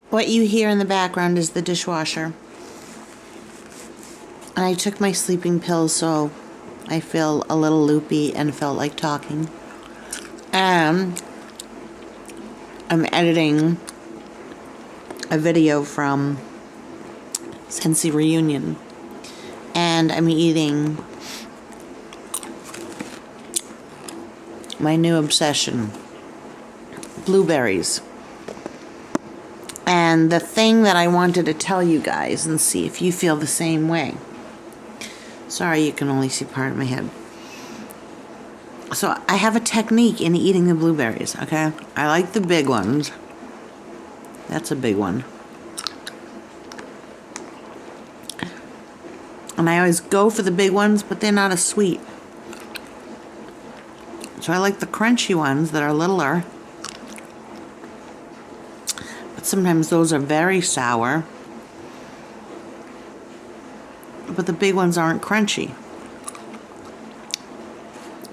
What you hear in the background is the dishwasher. And I took my sleeping pills, so I feel a little loopy and felt like talking. And I'm editing a video from Scentsy Reunion. And I'm eating my new obsession, Blueberries. And the thing that I wanted to tell you guys and see if you feel the same way. Sorry, you can only see part of my head. So I have a technique in eating the blueberries, okay? I like the big ones. That's a big one. And I always go for the big ones, but they're not as sweet. So I like the crunchy ones that are littler. But sometimes those are very sour. But the big ones aren't crunchy.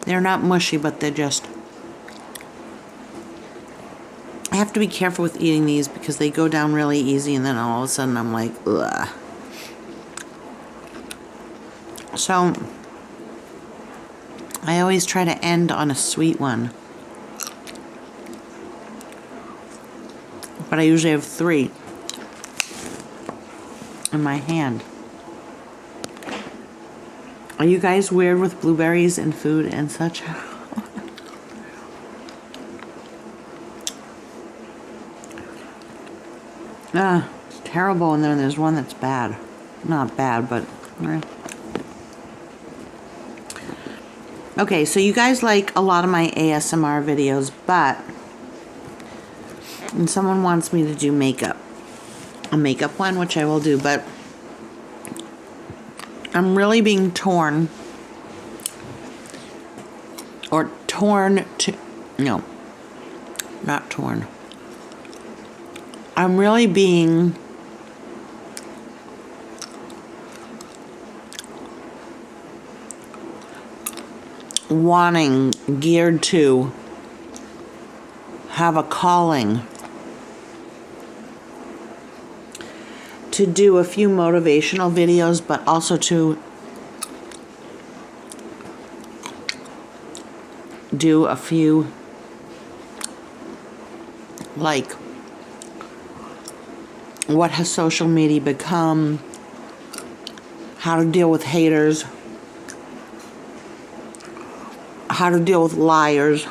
They're not mushy, but they're just... I have to be careful with eating these because they go down really easy and then all of a sudden I'm like, ugh. So, I always try to end on a sweet one. But I usually have 3 in my hand. Are you guys weird with blueberries and food and such? It's terrible, and then there's one that's bad. Not bad, but... Okay, so you guys like a lot of my ASMR videos, but... And someone wants me to do makeup. A makeup one, which I will do, but... I'm really being torn. Or torn to... No. Not torn. I'm really being... wanting, geared to have a calling to do a few motivational videos, but also to do a few like what has social media become, how to deal with haters, how to deal with liars,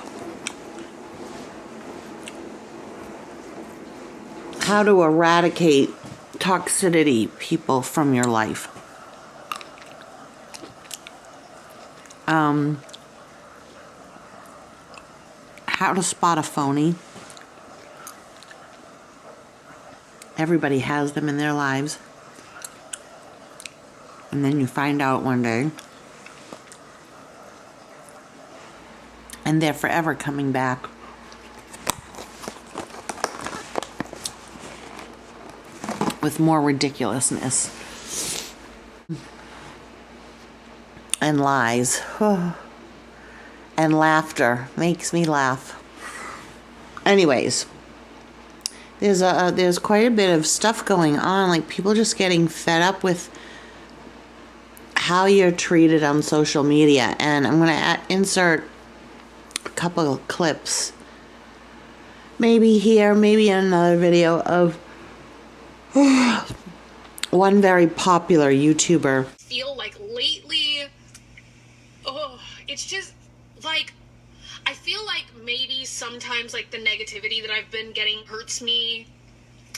how to eradicate toxicity people from your life. How to spot a phony. Everybody has them in their lives. And then you find out one day. And they're forever coming back. With more ridiculousness. And lies. And laughter. Makes me laugh. Anyways. There's quite a bit of stuff going on. Like people just getting fed up with how you're treated on social media. And I'm going to insert a couple of clips. Maybe here, maybe in another video of one very popular YouTuber. Feel like lately, it's just like, I feel like maybe sometimes like the negativity that I've been getting hurts me.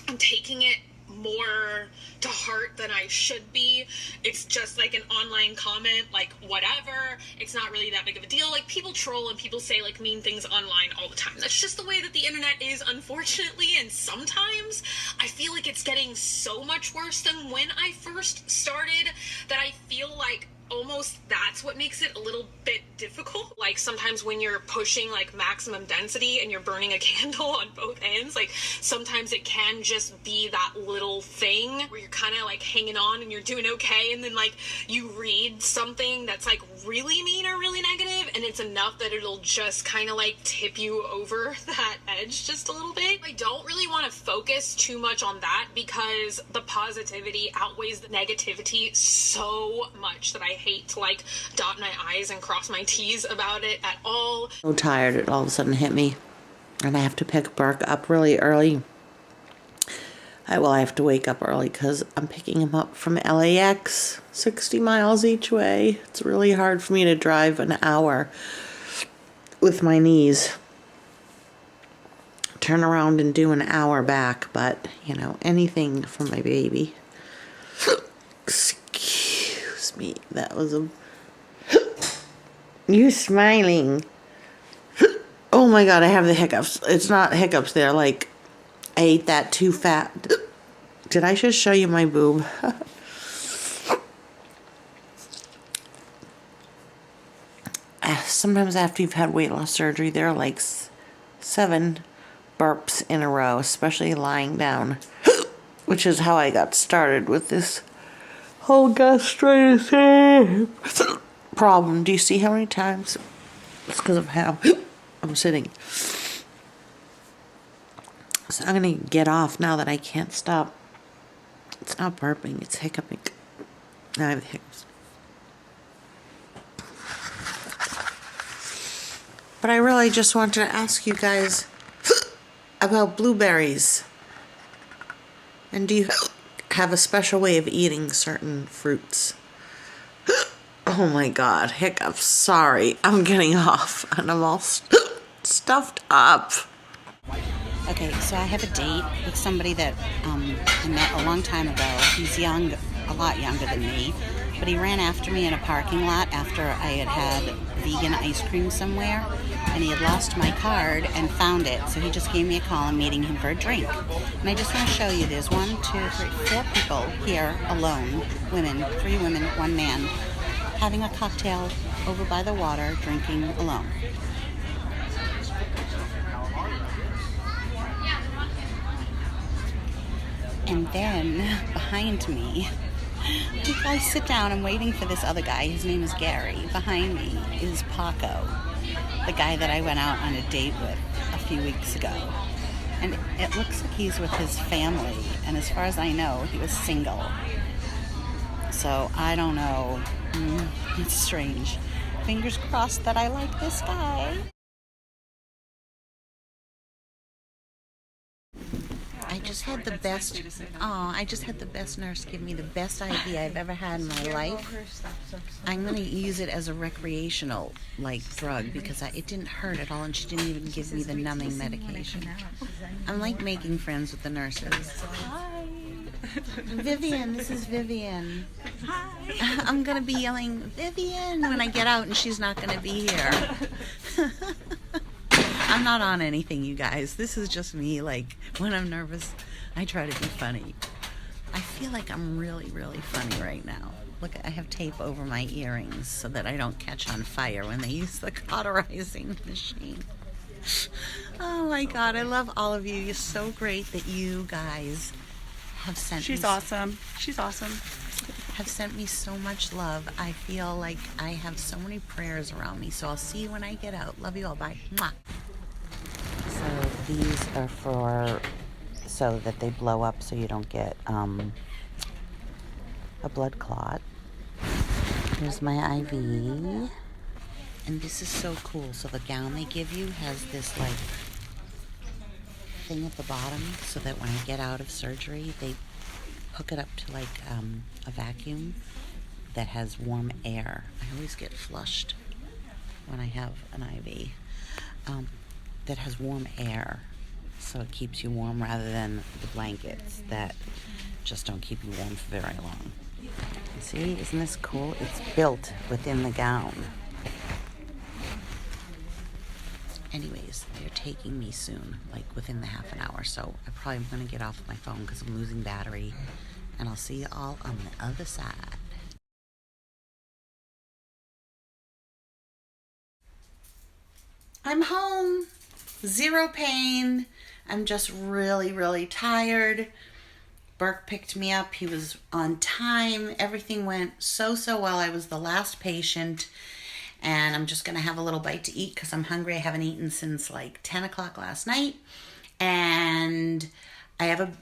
I'm taking it more to heart than I should be. It's just like an online comment, like whatever. It's not really that big of a deal. Like people troll and people say like mean things online all the time. That's just the way that the internet is, unfortunately. And sometimes I feel like it's getting so much worse than when I first started that I feel like almost that's what makes it a little bit difficult. Like sometimes when you're pushing like maximum density and you're burning a candle on both ends, like sometimes it can just be that little thing where you're kind of like hanging on and you're doing okay, and then like you read something that's like really mean or really negative, and it's enough that it'll just kind of like tip you over that edge just a little bit. I don't really want to focus too much on that because the positivity outweighs the negativity so much that I hate to like dot my I's and cross my T's about it at all. So tired, it all of a sudden hit me. And I have to pick Burke up really early. I have to wake up early because I'm picking him up from LAX, 60 miles each way. It's really hard for me to drive an hour with my knees. Turn around and do an hour back, but, you know, anything for my baby. Excuse me, that was a... You're smiling. Oh my god, I have the hiccups. It's not hiccups, they're like, I ate that too fat. Did I just show you my boob? Sometimes after you've had weight loss surgery, there are like 7 burps in a row, especially lying down, which is how I got started with this whole gastritis problem. Do you see how many times? It's because of how I'm sitting. So I'm gonna get off now that I can't stop. It's not burping, it's hiccuping. Now I have the hiccups. But I really just wanted to ask you guys about blueberries. And do you have a special way of eating certain fruits? Oh my god, hiccups. Sorry, I'm getting off and I'm all stuffed up. Okay, so I have a date with somebody that I met a long time ago. He's young, a lot younger than me, but he ran after me in a parking lot after I had vegan ice cream somewhere, and he had lost my card and found it, so he just gave me a call. I'm meeting him for a drink. And I just want to show you, there's 1, 2, 3, 4 people here alone, women, 3 women, 1 man, having a cocktail over by the water, drinking alone. And then behind me, I sit down, I'm waiting for this other guy. His name is Gary. Behind me is Paco, the guy that I went out on a date with a few weeks ago. And it looks like he's with his family, and as far as I know, he was single. So I don't know. It's strange. Fingers crossed that I like this guy. I just had the best nurse give me the best IV I've ever had in my life. I'm going to use it as a recreational drug because it didn't hurt at all, and she didn't even give me the numbing medication. I'm like making friends with the nurses. Hi. Vivian, this is Vivian. Hi. I'm going to be yelling, Vivian, when I get out and she's not going to be here. I'm not on anything, you guys. This is just me, when I'm nervous, I try to be funny. I feel like I'm really, really funny right now. Look, I have tape over my earrings so that I don't catch on fire when they use the cauterizing machine. Oh my God, I love all of you. You're so great that you guys have sent me... She's awesome. She's awesome. Have sent me so much love. I feel like I have so many prayers around me. So I'll see you when I get out. Love you all. Bye. Mwah. So these are so that they blow up so you don't get a blood clot. Here's my IV. And this is so cool. So the gown they give you has this thing at the bottom so that when I get out of surgery, they hook it up to a vacuum that has warm air. I always get flushed when I have an IV. That has warm air, so it keeps you warm rather than the blankets that just don't keep you warm for very long. See, isn't this cool? It's built within the gown. Anyways, they're taking me soon, within the half an hour, so I probably am going to get off my phone because I'm losing battery, and I'll see you all on the other side. I'm home. Zero pain. I'm just really, really tired. Burke picked me up. He was on time. Everything went so well. I was the last patient. And I'm just going to have a little bite to eat because I'm hungry. I haven't eaten since like 10 o'clock last night. And I have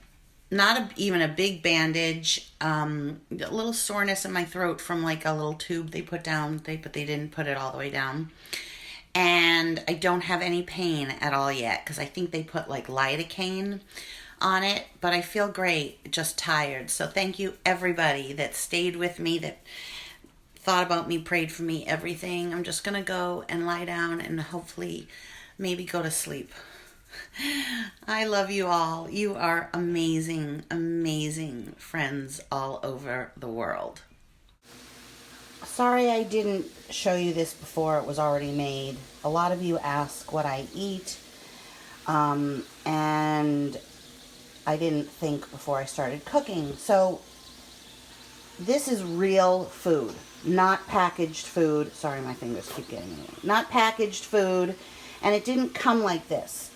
even a big bandage, a little soreness in my throat from like a little tube they put down, but they didn't put it all the way down. And I don't have any pain at all yet because I think they put like lidocaine on it, but I feel great, just tired. So thank you everybody that stayed with me, that thought about me, prayed for me, everything. I'm just gonna go and lie down and hopefully maybe go to sleep. I love you all. You are amazing, amazing friends all over the world. Sorry I didn't show you this before it was already made. A lot of you ask what I eat, and I didn't think before I started cooking. So this is real food, not packaged food. Sorry, my fingers keep getting in it. Not packaged food, and it didn't come like this.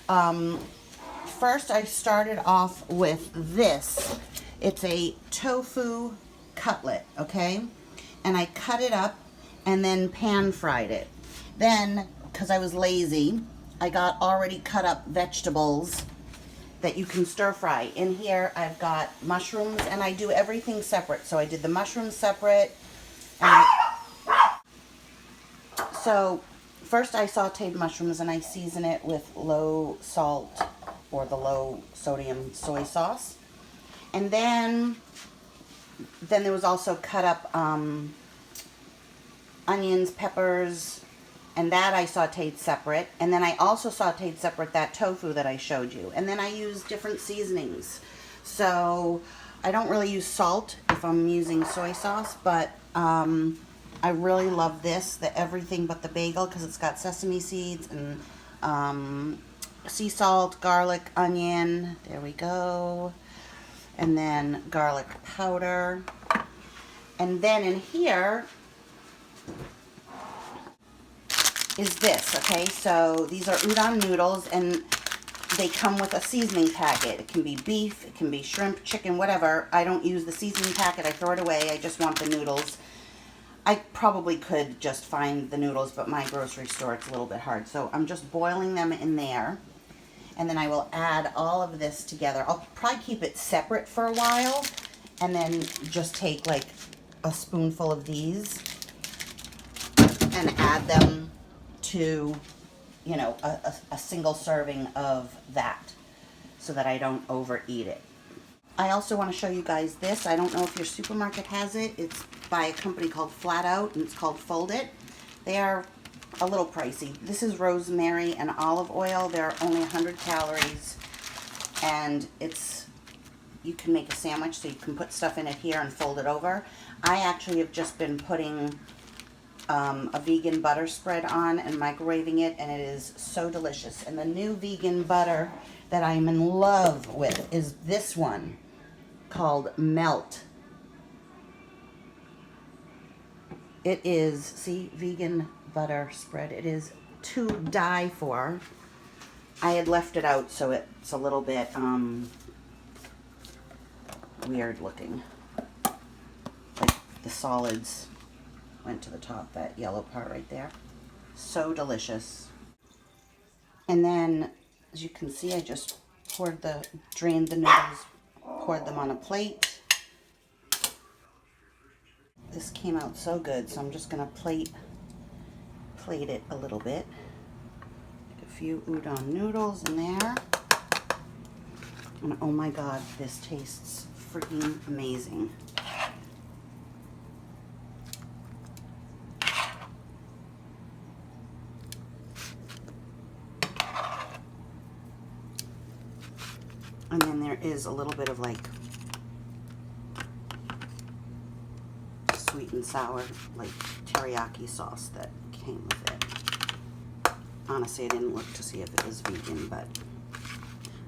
First I started off with this. It's a tofu cutlet, okay? And I cut it up and then pan fried it. Then, because I was lazy, I got already cut up vegetables that you can stir fry. In here I've got mushrooms, and I do everything separate. So I did the mushrooms separate. So first I sauteed mushrooms and I season it with low salt or the low sodium soy sauce. And then there was also cut up onions, peppers, and that I sauteed separate. And then I also sauteed separate that tofu that I showed you. And then I use different seasonings. So I don't really use salt if I'm using soy sauce, but I really love this, the everything but the bagel, because it's got sesame seeds and sea salt, garlic, onion. There we go. And then garlic powder. And then in here is this, okay? So these are udon noodles, and they come with a seasoning packet. It can be beef, it can be shrimp, chicken, whatever. I don't use the seasoning packet. I throw it away. I just want the noodles. I probably could just find the noodles, but my grocery store, it's a little bit hard. So I'm just boiling them in there. And then I will add all of this together. I'll probably keep it separate for a while and then just take like a spoonful of these and add them to, you know, a single serving of that so that I don't overeat it. I also want to show you guys this. I don't know if your supermarket has it. It's by a company called Flat Out, and it's called Fold It. They are a little pricey. This is rosemary and olive oil. They're only 100 calories, and you can make a sandwich, so you can put stuff in it here and fold it over. I actually have just been putting a vegan butter spread on and microwaving it, and it is so delicious. And the new vegan butter that I'm in love with is this one called Melt. It is, see, vegan butter spread. It is to die for. I had left it out, so it's a little bit weird looking. Like the solids went to the top, that yellow part right there. So delicious. And then, as you can see, I just drained the noodles, poured them on a plate. This came out so good, so I'm just gonna plate it a little bit. A few udon noodles in there. And oh my God, this tastes freaking amazing. And then there is a little bit of like sweet and sour, like teriyaki sauce that came with it. Honestly, I didn't look to see if it was vegan, but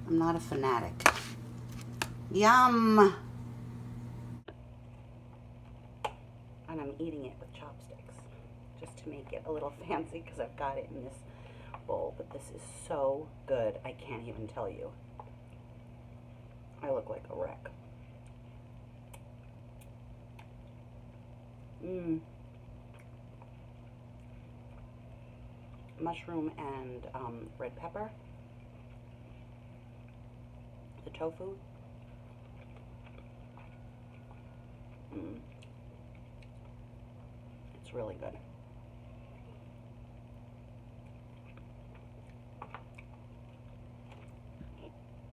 I'm not a fanatic. Yum! And I'm eating it with chopsticks, just to make it a little fancy, because I've got it in this bowl, but this is so good. I can't even tell you. I look like a wreck. Mushroom and red pepper. The tofu. It's really good.